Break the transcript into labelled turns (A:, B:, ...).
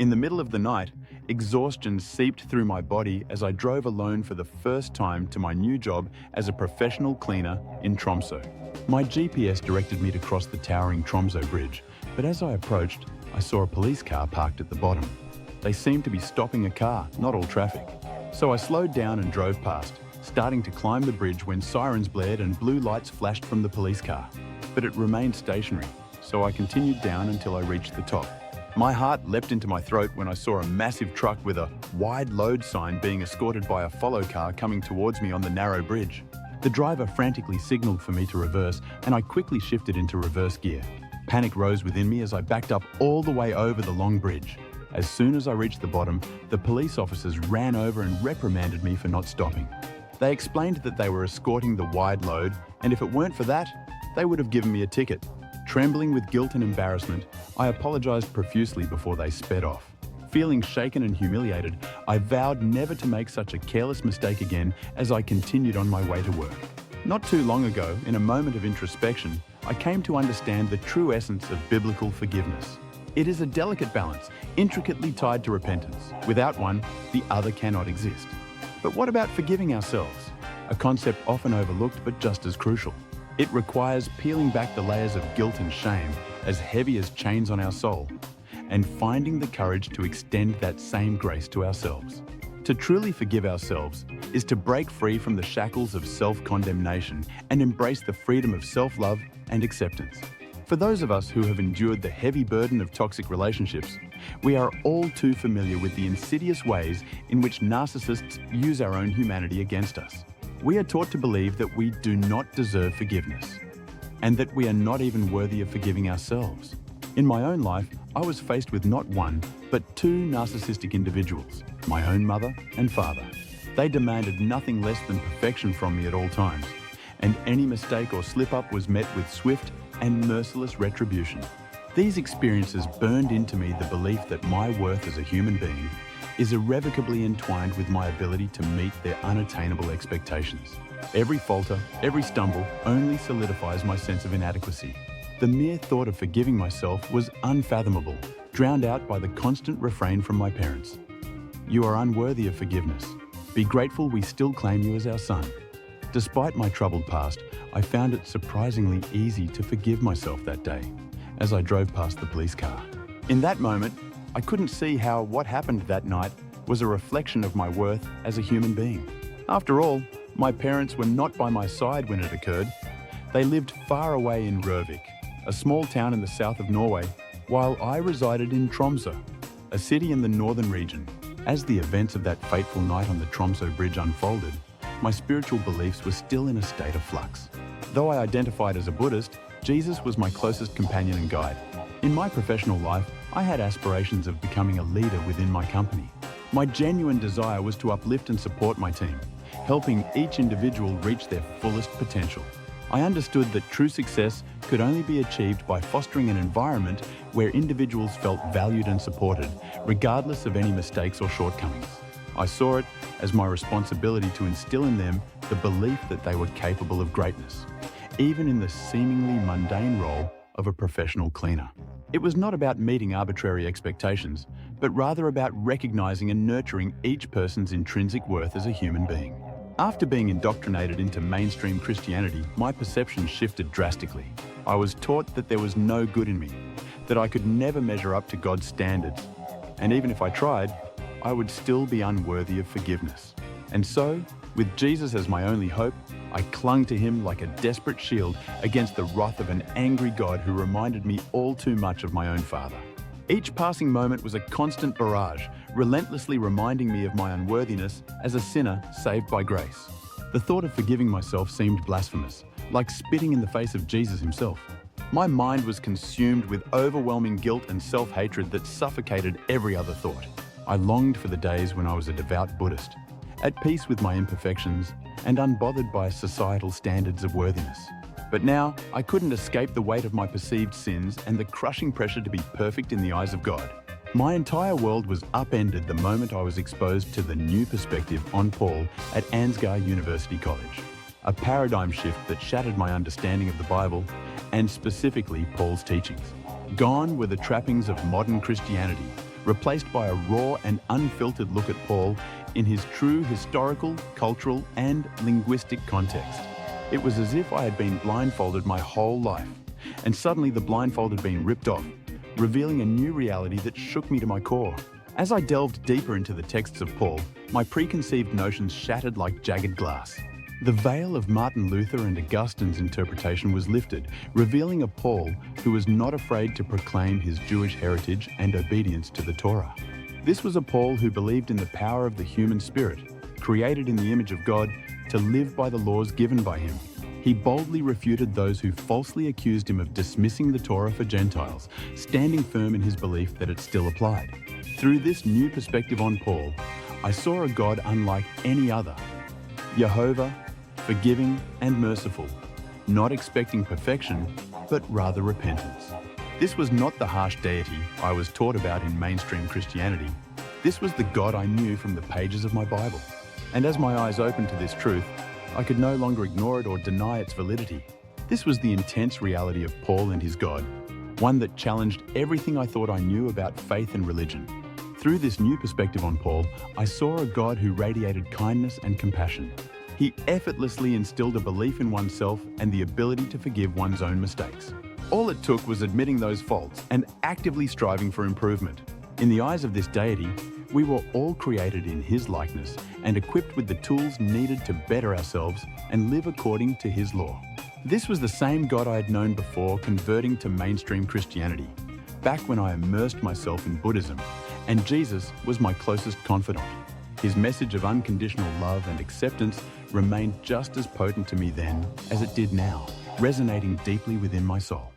A: In the middle of the night, exhaustion seeped through my body as I drove alone for the first time to my new job as a professional cleaner in Tromsø. My GPS directed me to cross the towering Tromsø bridge, but as I approached, I saw a police car parked at the bottom. They seemed to be stopping a car, not all traffic. So I slowed down and drove past, starting to climb the bridge when sirens blared and blue lights flashed from the police car. But it remained stationary, so I continued down until I reached the top. My heart leapt into my throat when I saw a massive truck with a wide load sign being escorted by a follow car coming towards me on the narrow bridge. The driver frantically signaled for me to reverse, and I quickly shifted into reverse gear. Panic rose within me as I backed up all the way over the long bridge. As soon as I reached the bottom, the police officers ran over and reprimanded me for not stopping. They explained that they were escorting the wide load, and if it weren't for that, they would have given me a ticket. Trembling with guilt and embarrassment, I apologized profusely before they sped off. Feeling shaken and humiliated, I vowed never to make such a careless mistake again as I continued on my way to work. Not too long ago, in a moment of introspection, I came to understand the true essence of biblical forgiveness. It is a delicate balance, intricately tied to repentance. Without one, the other cannot exist. But what about forgiving ourselves? A concept often overlooked but just as crucial. It requires peeling back the layers of guilt and shame, as heavy as chains on our soul, and finding the courage to extend that same grace to ourselves. To truly forgive ourselves is to break free from the shackles of self-condemnation and embrace the freedom of self-love and acceptance. For those of us who have endured the heavy burden of toxic relationships, we are all too familiar with the insidious ways in which narcissists use our own humanity against us. We are taught to believe that we do not deserve forgiveness, and that we are not even worthy of forgiving ourselves. In my own life, I was faced with not one, but two narcissistic individuals, my own mother and father. They demanded nothing less than perfection from me at all times, and any mistake or slip-up was met with swift and merciless retribution. These experiences burned into me the belief that my worth as a human being is irrevocably entwined with my ability to meet their unattainable expectations. Every falter, every stumble only solidifies my sense of inadequacy. The mere thought of forgiving myself was unfathomable, drowned out by the constant refrain from my parents. "You are unworthy of forgiveness. Be grateful we still claim you as our son." Despite my troubled past, I found it surprisingly easy to forgive myself that day, as I drove past the police car. In that moment, I couldn't see how what happened that night was a reflection of my worth as a human being. After all, my parents were not by my side when it occurred. They lived far away in Rørvik, a small town in the south of Norway, while I resided in Tromsø, a city in the northern region. As the events of that fateful night on the Tromsø bridge unfolded, my spiritual beliefs were still in a state of flux. Though I identified as a Buddhist, Jesus was my closest companion and guide. In my professional life, I had aspirations of becoming a leader within my company. My genuine desire was to uplift and support my team, helping each individual reach their fullest potential. I understood that true success could only be achieved by fostering an environment where individuals felt valued and supported, regardless of any mistakes or shortcomings. I saw it as my responsibility to instill in them the belief that they were capable of greatness, even in the seemingly mundane role of a professional cleaner. It was not about meeting arbitrary expectations, but rather about recognizing and nurturing each person's intrinsic worth as a human being. After being indoctrinated into mainstream Christianity, my perception shifted drastically. I was taught that there was no good in me, that I could never measure up to God's standards, and even if I tried, I would still be unworthy of forgiveness. And so, with Jesus as my only hope, I clung to him like a desperate shield against the wrath of an angry God who reminded me all too much of my own father. Each passing moment was a constant barrage, relentlessly reminding me of my unworthiness as a sinner saved by grace. The thought of forgiving myself seemed blasphemous, like spitting in the face of Jesus himself. My mind was consumed with overwhelming guilt and self-hatred that suffocated every other thought. I longed for the days when I was a devout Buddhist, at peace with my imperfections and unbothered by societal standards of worthiness. But now, I couldn't escape the weight of my perceived sins and the crushing pressure to be perfect in the eyes of God. My entire world was upended the moment I was exposed to the new perspective on Paul at Ansgar University College. A paradigm shift that shattered my understanding of the Bible, and specifically Paul's teachings. Gone were the trappings of modern Christianity, replaced by a raw and unfiltered look at Paul in his true historical, cultural, and linguistic context. It was as if I had been blindfolded my whole life, and suddenly the blindfold had been ripped off, revealing a new reality that shook me to my core. As I delved deeper into the texts of Paul, my preconceived notions shattered like jagged glass. The veil of Martin Luther and Augustine's interpretation was lifted, revealing a Paul who was not afraid to proclaim his Jewish heritage and obedience to the Torah. This was a Paul who believed in the power of the human spirit, created in the image of God, to live by the laws given by him. He boldly refuted those who falsely accused him of dismissing the Torah for Gentiles, standing firm in his belief that it still applied. Through this new perspective on Paul, I saw a God unlike any other. Jehovah, forgiving and merciful, not expecting perfection, but rather repentance. This was not the harsh deity I was taught about in mainstream Christianity. This was the God I knew from the pages of my Bible. And as my eyes opened to this truth, I could no longer ignore it or deny its validity. This was the intense reality of Paul and his God, one that challenged everything I thought I knew about faith and religion. Through this new perspective on Paul, I saw a God who radiated kindness and compassion. He effortlessly instilled a belief in oneself and the ability to forgive one's own mistakes. All it took was admitting those faults and actively striving for improvement. In the eyes of this deity, we were all created in his likeness and equipped with the tools needed to better ourselves and live according to his law. This was the same God I had known before converting to mainstream Christianity, back when I immersed myself in Buddhism, and Jesus was my closest confidant. His message of unconditional love and acceptance remained just as potent to me then as it did now, resonating deeply within my soul.